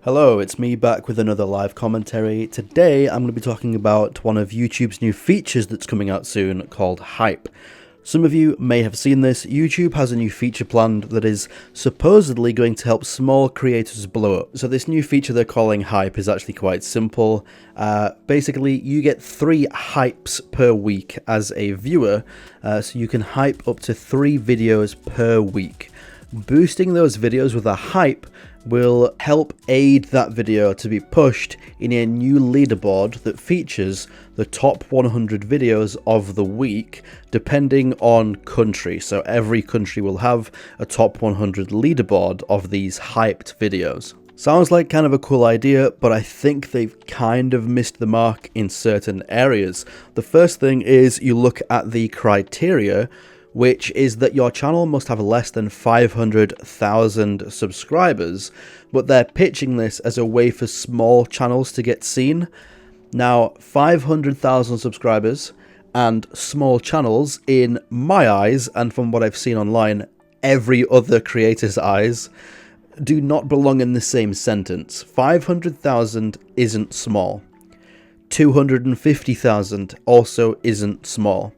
Hello, it's me back with another live commentary. Today I'm going to be talking about one of YouTube's new features that's coming out soon called Hype. Some of you may have seen this. YouTube has a new feature planned that is supposedly going to help small creators blow up. So this new feature they're calling Hype is actually quite simple. Basically, you get 3 hypes per week as a viewer, so you can hype up to 3 videos per week. Boosting those videos with a hype will help aid that video to be pushed in a new leaderboard that features the top 100 videos of the week, depending on country. So every country will have a top 100 leaderboard of these hyped videos. Sounds like kind of a cool idea, but I think they've kind of missed the mark in certain areas. The first thing is you look at the criteria, which is that your channel must have less than 500,000 subscribers, but they're pitching this as a way for small channels to get seen. Now, 500,000 subscribers and small channels, in my eyes, and from what I've seen online, every other creator's eyes, do not belong in the same sentence. 500,000 isn't small. 250,000 also isn't small.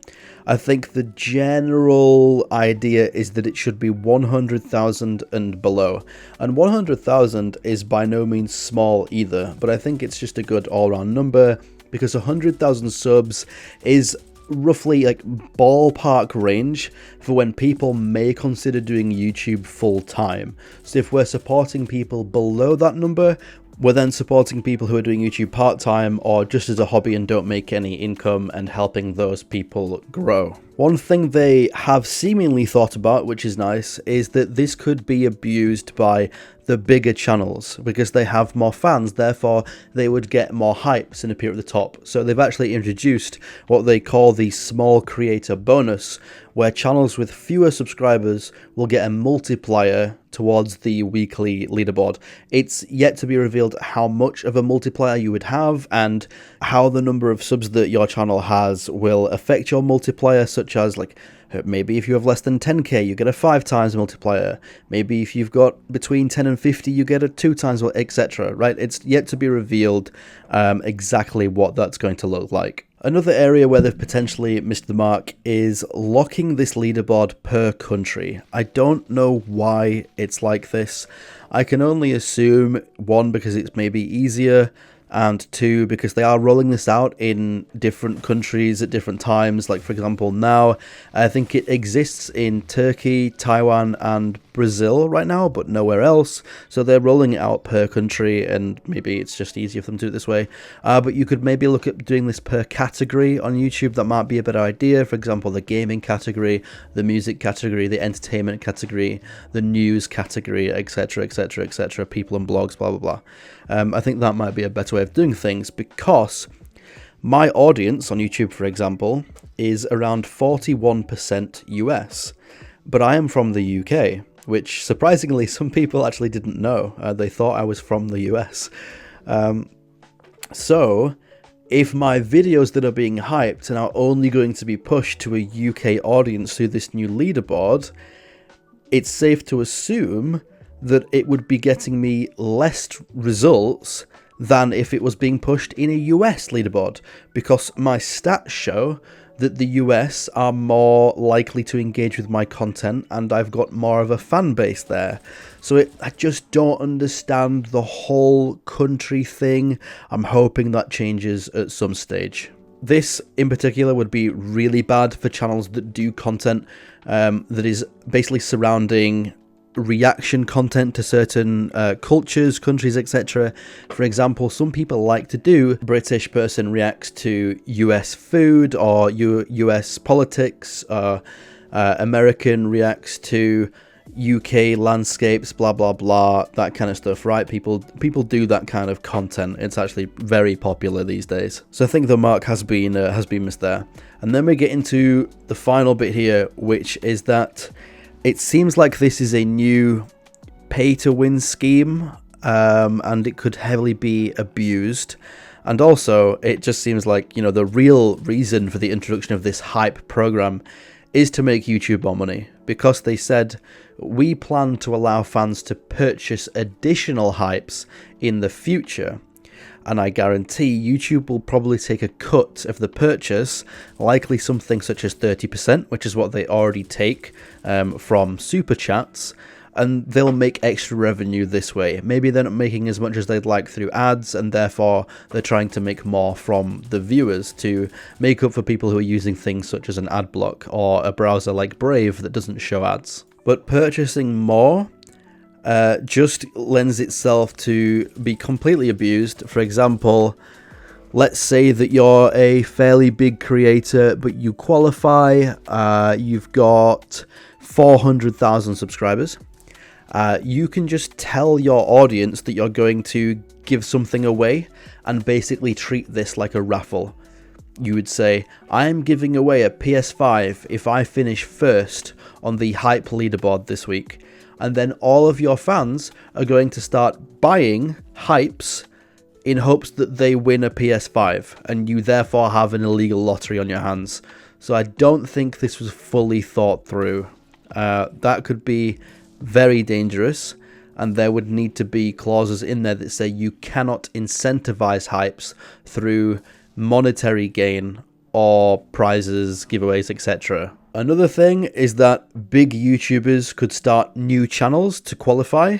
I think the general idea is that it should be 100,000 and below. And 100,000 is by no means small either, but I think it's just a good all-round number because 100,000 subs is roughly like ballpark range for when people may consider doing YouTube full-time. So if we're supporting people below that number, we're then supporting people who are doing YouTube part-time or just as a hobby and don't make any income and helping those people grow. One thing they have seemingly thought about, which is nice, is that this could be abused by the bigger channels because they have more fans, therefore they would get more hypes and appear at the top. So they've actually introduced what they call the small creator bonus, where channels with fewer subscribers will get a multiplier towards the weekly leaderboard. It's yet to be revealed how much of a multiplier you would have and how the number of subs that your channel has will affect your multiplier, such as like maybe if you have less than 10k you get a 5 times multiplier, maybe if you've got between 10 and 50 you get a 2 times, etc. Right? It's yet to be revealed exactly what that's going to look like. Another area where they've potentially missed the mark is locking this leaderboard per country. I don't know why it's like this. I can only assume, 1, because it's maybe easier, and 2, because they are rolling this out in different countries at different times. Like, for example, now I think it exists in Turkey, Taiwan and Brazil right now, but nowhere else. So they're rolling it out per country, and maybe it's just easier for them to do it this way. But you could maybe look at doing this per category on YouTube. That might be a better idea. For example, the gaming category, the music category, the entertainment category, the news category, etc, etc, etc, people and blogs, blah, blah, blah. I think that might be a better way of doing things, because my audience on YouTube, for example, is around 41% US, but I am from the UK, which surprisingly some people actually didn't know. They thought I was from the US. So if my videos that are being hyped are now only going to be pushed to a UK audience through this new leaderboard, it's safe to assume that it would be getting me less results than if it was being pushed in a US leaderboard, because my stats show that the US are more likely to engage with my content and I've got more of a fan base there. So I just don't understand the whole country thing. I'm hoping that changes at some stage. This in particular would be really bad for channels that do content that is basically surrounding reaction content to certain cultures, countries, etc. For example, some people like to do British person reacts to US food or US politics, American reacts to UK landscapes, blah blah blah, that kind of stuff, right? People do that kind of content. It's actually very popular these days. So I think the mark has been missed there. And then we get into the final bit here, which is that it seems like this is a new pay-to-win scheme, and it could heavily be abused. And also, it just seems like, you know, the real reason for the introduction of this hype program is to make YouTube more money, because they said, we plan to allow fans to purchase additional hypes in the future. And I guarantee YouTube will probably take a cut of the purchase, likely something such as 30%, which is what they already take from super chats, and they'll make extra revenue this way. Maybe they're not making as much as they'd like through ads, and therefore they're trying to make more from the viewers to make up for people who are using things such as an ad block or a browser like Brave that doesn't show ads. But purchasing more just lends itself to be completely abused. For example, let's say that you're a fairly big creator, but you qualify, you've got 400,000 subscribers. You can just tell your audience that you're going to give something away and basically treat this like a raffle. You would say, I'm giving away a PS5 if I finish first on the hype leaderboard this week. And then all of your fans are going to start buying hypes in hopes that they win a PS5, and you therefore have an illegal lottery on your hands. So I don't think this was fully thought through. That could be very dangerous, and there would need to be clauses in there that say you cannot incentivize hypes through monetary gain or prizes, giveaways, etc. Another thing is that big YouTubers could start new channels to qualify,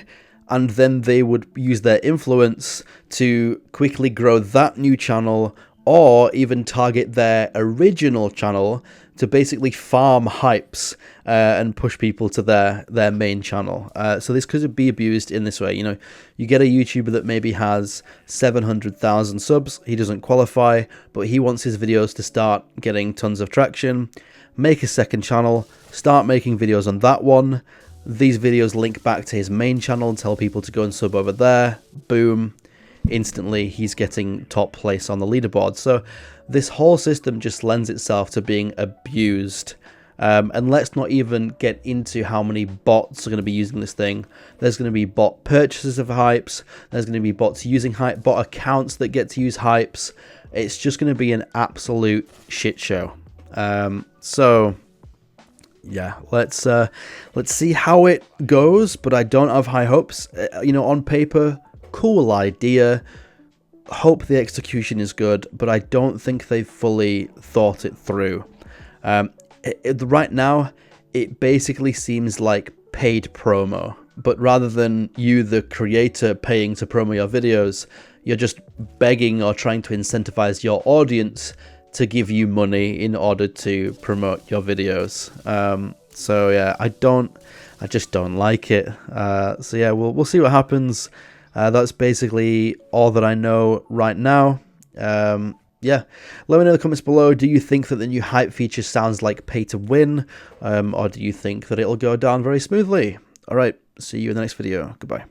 and then they would use their influence to quickly grow that new channel, or even target their original channel to basically farm hypes and push people to their main channel. So this could be abused in this way. You know, you get a YouTuber that maybe has 700,000 subs, he doesn't qualify, but he wants his videos to start getting tons of traction. Make a second channel, start making videos on that one. These videos link back to his main channel and tell people to go and sub over there. Boom. Instantly, he's getting top place on the leaderboard. So this whole system just lends itself to being abused. And let's not even get into how many bots are going to be using this thing. There's going to be bot purchases of hypes. There's going to be bots using hype, bot accounts that get to use hypes. It's just going to be an absolute shit show. So yeah, let's see how it goes, but I don't have high hopes. You know, on paper, cool idea. Hope the execution is good, but I don't think they've fully thought it through. Right now, it basically seems like paid promo, but rather than you, the creator, paying to promo your videos, you're just begging or trying to incentivize your audience to give you money in order to promote your videos. So yeah, I just don't like it. So yeah, we'll see what happens. That's basically all that I know right now. Yeah, let me know in the comments below. Do you think that the new hype feature sounds like pay to win, or do you think that it'll go down very smoothly? All right, see you in the next video. Goodbye.